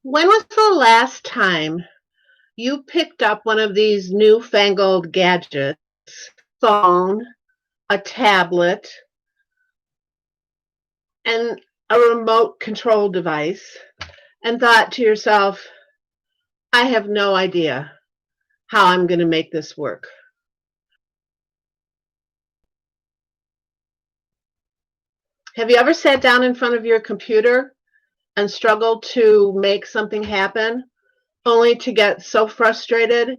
When was the last time you picked up one of these newfangled gadgets, phone, a tablet, and a remote control device, and thought to yourself, I have no idea how I'm going to make this work? Have you ever sat down in front of your computer and struggled to make something happen only to get so frustrated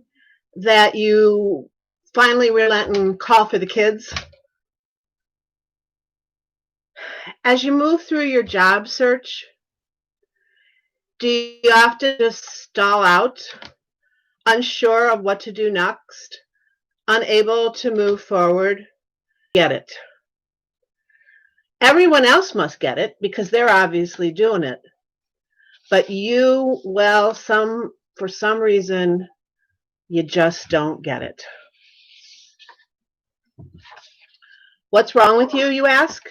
that you finally relent and call for the kids? As you move through your job search, do you often just stall out, unsure of what to do next, unable to move forward? Get it. Everyone else must get it because they're obviously doing it. But you, well, for some reason, you just don't get it. What's wrong with you, you ask?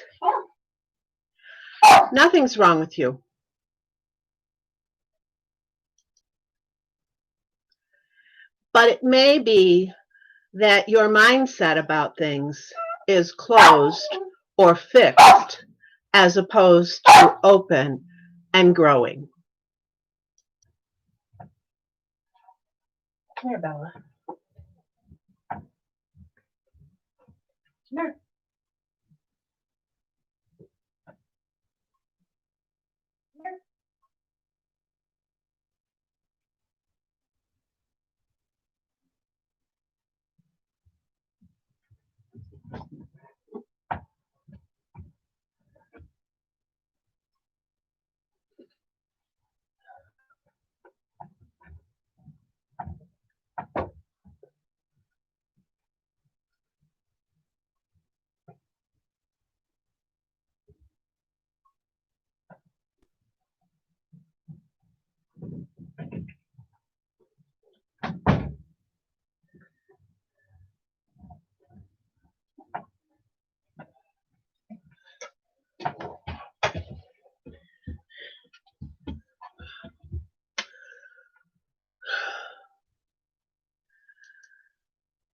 Nothing's wrong with you. But it may be that your mindset about things is closed or fixed as opposed to open and growing. Come here, Bella. Come here.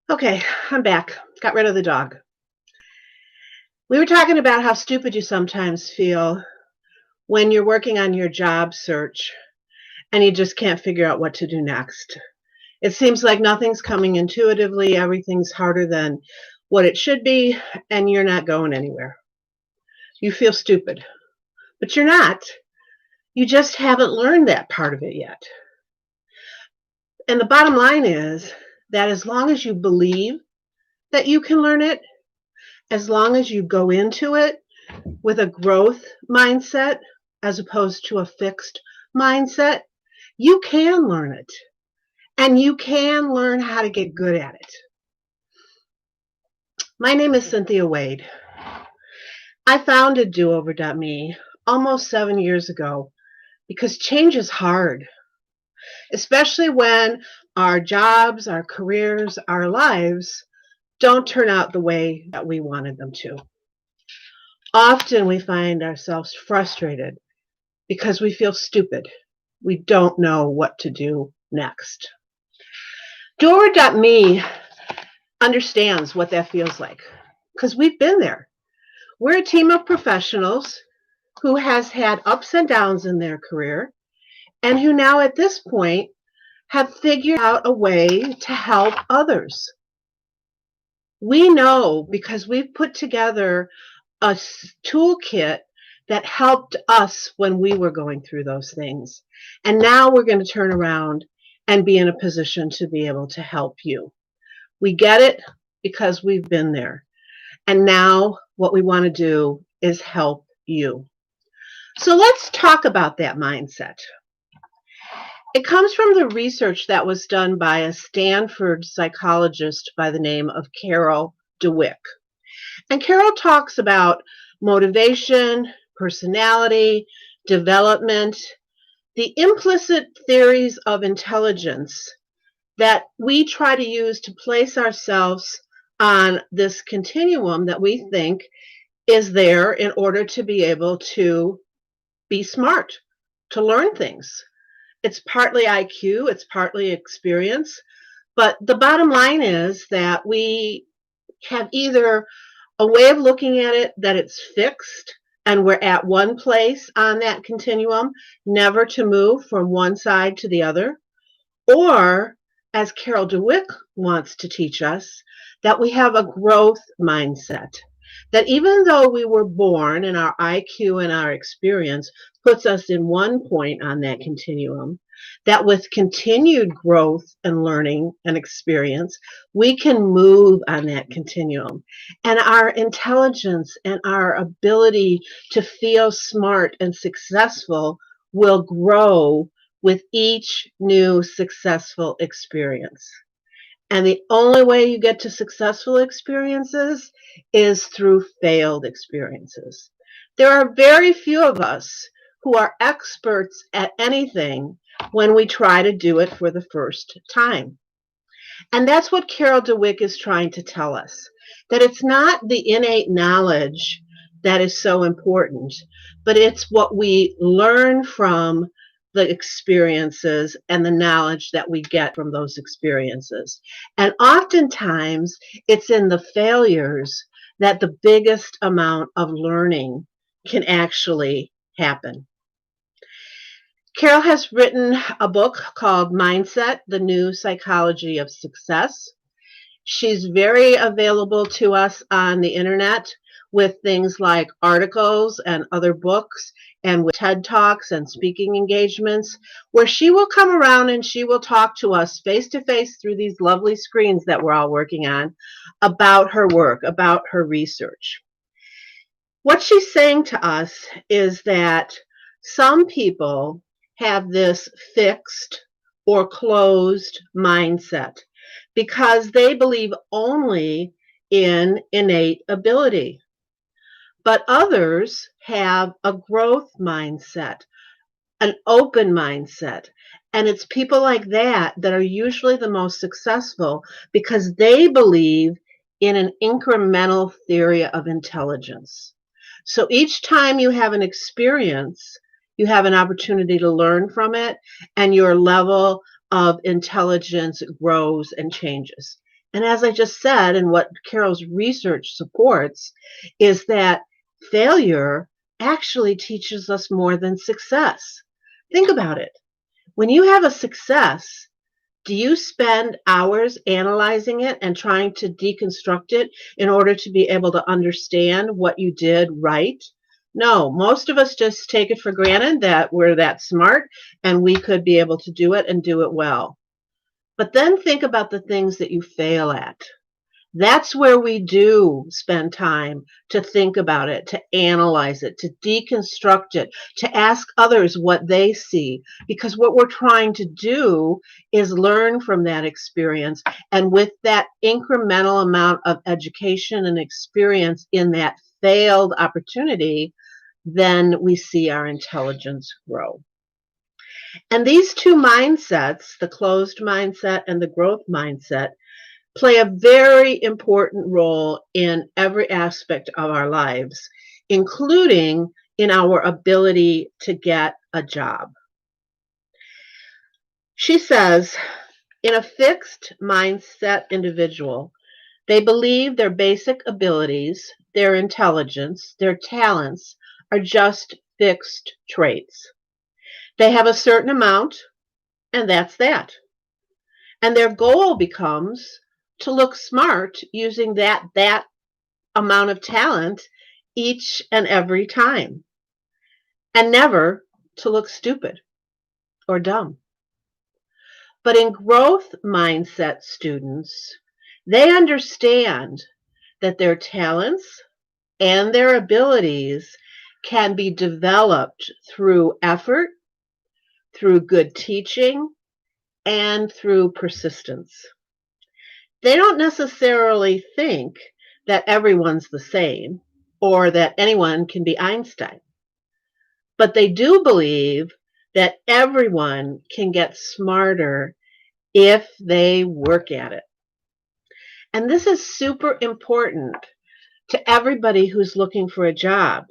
Okay, I'm back. Got rid of the dog. We were talking about how stupid you sometimes feel when you're working on your job search and you just can't figure out what to do next. It seems like nothing's coming intuitively, everything's harder than what it should be, and you're not going anywhere. You feel stupid, but you're not. You just haven't learned that part of it yet. And the bottom line is that as long as you believe that you can learn it, as long as you go into it with a growth mindset as opposed to a fixed mindset, you can learn it. And you can learn how to get good at it. My name is Cynthia Wade. I founded DoOver.me almost 7 years ago because change is hard, especially when our jobs, our careers, our lives don't turn out the way that we wanted them to. Often we find ourselves frustrated because we feel stupid. We don't know what to do next. DoOver.me understands what that feels like because we've been there. We're a team of professionals who has had ups and downs in their career and who now at this point have figured out a way to help others. We know because we've put together a toolkit that helped us when we were going through those things. And now we're going to turn around and be in a position to be able to help you. We get it because we've been there. And now what we want to do is help you. So let's talk about that mindset. It comes from the research that was done by a Stanford psychologist by the name of Carol Dweck. And Carol talks about motivation, personality, development, the implicit theories of intelligence that we try to use to place ourselves on this continuum that we think is there in order to be able to be smart, to learn things, It's partly IQ, it's partly experience. But the bottom line is that we have either a way of looking at it that it's fixed and we're at one place on that continuum, never to move from one side to the other, or as Carol Dweck wants to teach us, that we have a growth mindset. That even though we were born and our IQ and our experience puts us in one point on that continuum, that with continued growth and learning and experience, we can move on that continuum. And our intelligence and our ability to feel smart and successful will grow with each new successful experience. And the only way you get to successful experiences is through failed experiences. There are very few of us who are experts at anything when we try to do it for the first time. And that's what Carol Dweck is trying to tell us, that it's not the innate knowledge that is so important, but it's what we learn from the experiences and the knowledge that we get from those experiences. And oftentimes, it's in the failures that the biggest amount of learning can actually happen. Carol has written a book called Mindset, The New Psychology of Success. She's very available to us on the internet with things like articles and other books and with TED Talks and speaking engagements, where she will come around and she will talk to us face to face through these lovely screens that we're all working on about her work, about her research. What she's saying to us is that some people have this fixed or closed mindset because they believe only in innate ability. But others have a growth mindset, an open mindset. And it's people like that that are usually the most successful because they believe in an incremental theory of intelligence. So each time you have an experience, you have an opportunity to learn from it, and your level of intelligence grows and changes. And as I just said, and what Carol's research supports, is that failure actually teaches us more than success. Think about it. When you have a success, do you spend hours analyzing it and trying to deconstruct it in order to be able to understand what you did right? No, most of us just take it for granted that we're that smart and we could be able to do it and do it well. But then think about the things that you fail at. That's where we do spend time to think about it, to analyze it, to deconstruct it, to ask others what they see. Because what we're trying to do is learn from that experience. And with that incremental amount of education and experience in that failed opportunity, then we see our intelligence grow. And these two mindsets, the closed mindset and the growth mindset, play a very important role in every aspect of our lives, including in our ability to get a job. She says, in a fixed mindset individual, they believe their basic abilities, their intelligence, their talents are just fixed traits. They have a certain amount, and that's that. And their goal becomes to look smart using that amount of talent each and every time, and never to look stupid or dumb. But in growth mindset students, they understand that their talents and their abilities can be developed through effort, through good teaching, and through persistence. They don't necessarily think that everyone's the same or that anyone can be Einstein, but they do believe that everyone can get smarter if they work at it. And this is super important to everybody who's looking for a job,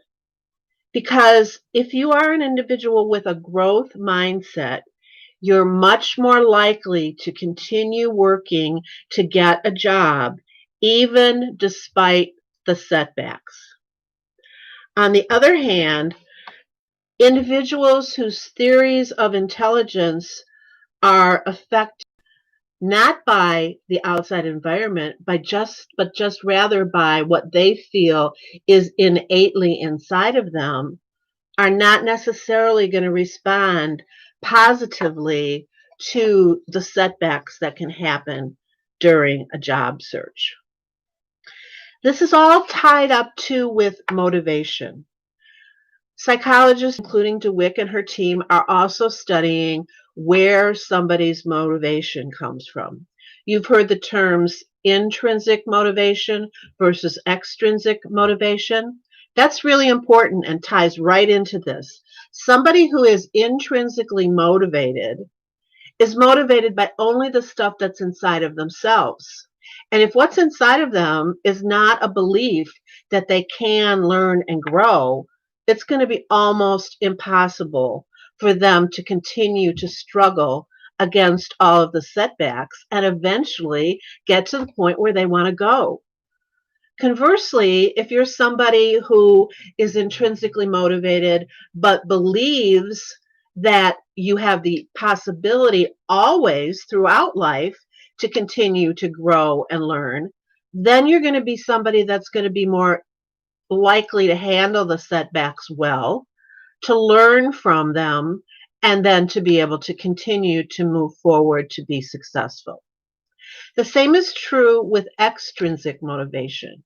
because if you are an individual with a growth mindset, you're much more likely to continue working to get a job, even despite the setbacks. On the other hand, individuals whose theories of intelligence are affected not by the outside environment, but just rather by what they feel is innately inside of them, are not necessarily going to respond positively to the setbacks that can happen during a job search. This is all tied up too with motivation. Psychologists, including DeWick and her team, are also studying where somebody's motivation comes from. You've heard the terms intrinsic motivation versus extrinsic motivation. That's really important and ties right into this. Somebody who is intrinsically motivated is motivated by only the stuff that's inside of themselves. And if what's inside of them is not a belief that they can learn and grow, it's going to be almost impossible for them to continue to struggle against all of the setbacks and eventually get to the point where they want to go. Conversely, if you're somebody who is intrinsically motivated but believes that you have the possibility always throughout life to continue to grow and learn, then you're going to be somebody that's going to be more likely to handle the setbacks well, to learn from them, and then to be able to continue to move forward to be successful. The same is true with extrinsic motivation.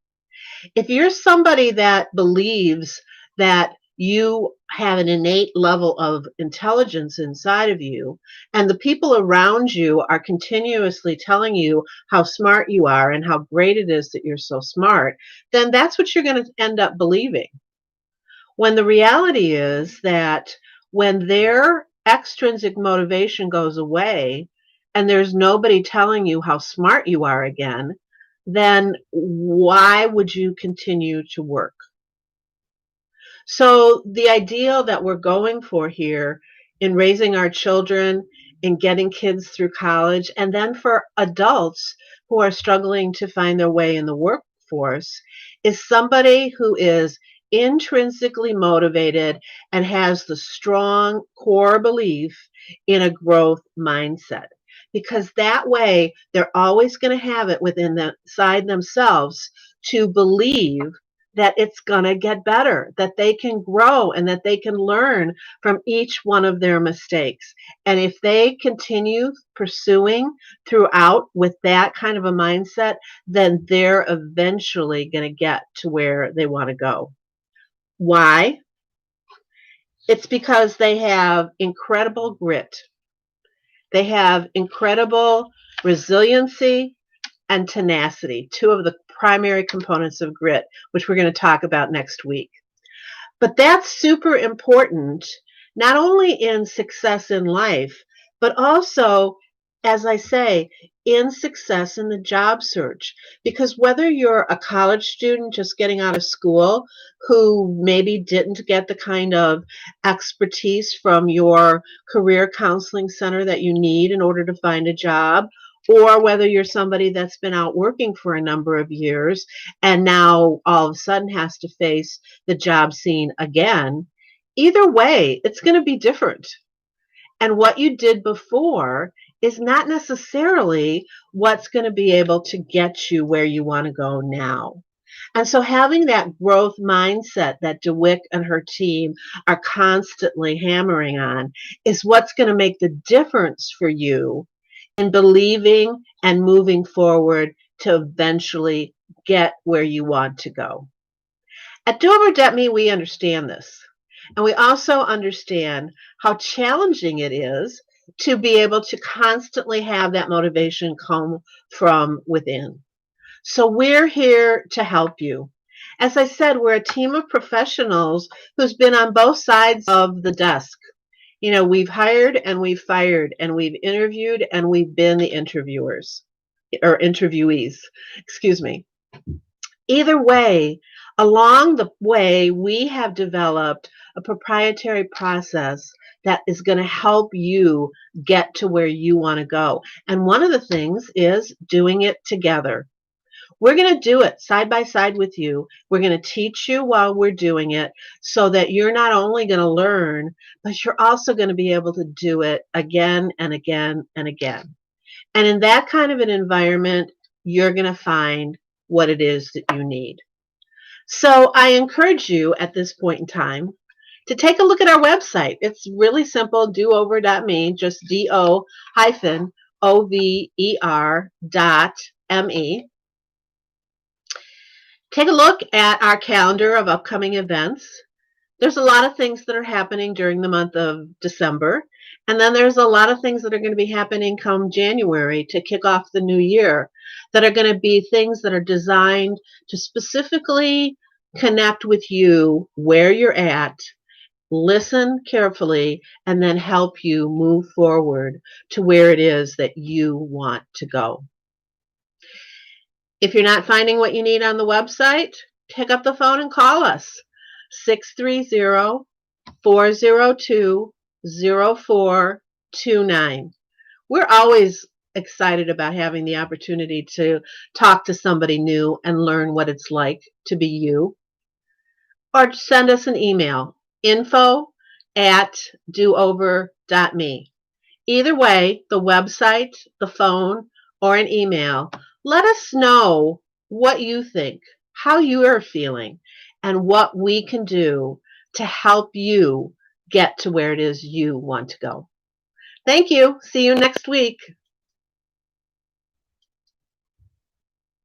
If you're somebody that believes that you have an innate level of intelligence inside of you, and the people around you are continuously telling you how smart you are and how great it is that you're so smart, then that's what you're going to end up believing. When the reality is that when their extrinsic motivation goes away and there's nobody telling you how smart you are again, then why would you continue to work? So the ideal that we're going for here in raising our children, in getting kids through college, and then for adults who are struggling to find their way in the workforce is somebody who is intrinsically motivated and has the strong core belief in a growth mindset. Because that way, they're always going to have it within the side themselves to believe that it's going to get better, that they can grow and that they can learn from each one of their mistakes. And if they continue pursuing throughout with that kind of a mindset, then they're eventually going to get to where they want to go. Why? It's because they have incredible grit. They have incredible resiliency and tenacity, two of the primary components of grit, which we're going to talk about next week. But that's super important, not only in success in life, but also, as I say, in success in the job search. Because whether you're a college student just getting out of school who maybe didn't get the kind of expertise from your career counseling center that you need in order to find a job, or whether you're somebody that's been out working for a number of years and now all of a sudden has to face the job scene again, either way, it's going to be different. And what you did before is not necessarily what's going to be able to get you where you want to go now. And so having that growth mindset that DeWick and her team are constantly hammering on is what's going to make the difference for you in believing and moving forward to eventually get where you want to go. At Do Over Debt Me, we understand this. And we also understand how challenging it is to be able to constantly have that motivation come from within. So we're here to help you. As I said, we're a team of professionals who's been on both sides of the desk. You know, we've hired and we've fired and we've interviewed and we've been the interviewers or interviewees, excuse me. Either way, along the way, we have developed a proprietary process that is going to help you get to where you want to go. And one of the things is doing it together. We're going to do it side by side with you. We're going to teach you while we're doing it so that you're not only going to learn, but you're also going to be able to do it again and again and again. And in that kind of an environment, you're going to find what it is that you need. So I encourage you at this point in time to take a look at our website. It's really simple, dover.me, just DO-OVER.me. Take a look at our calendar of upcoming events. There's a lot of things that are happening during the month of December. And then there's a lot of things that are going to be happening come January to kick off the new year that are going to be things that are designed to specifically connect with you where you're at, listen carefully, and then help you move forward to where it is that you want to go. If you're not finding what you need on the website, pick up the phone and call us. 630-402-0429. We're always excited about having the opportunity to talk to somebody new and learn what it's like to be you. Or send us an email, info@doover.me. Either way, the website, the phone, or an email, let us know what you think, how you are feeling, and what we can do to help you get to where it is you want to go. Thank you. See you next week.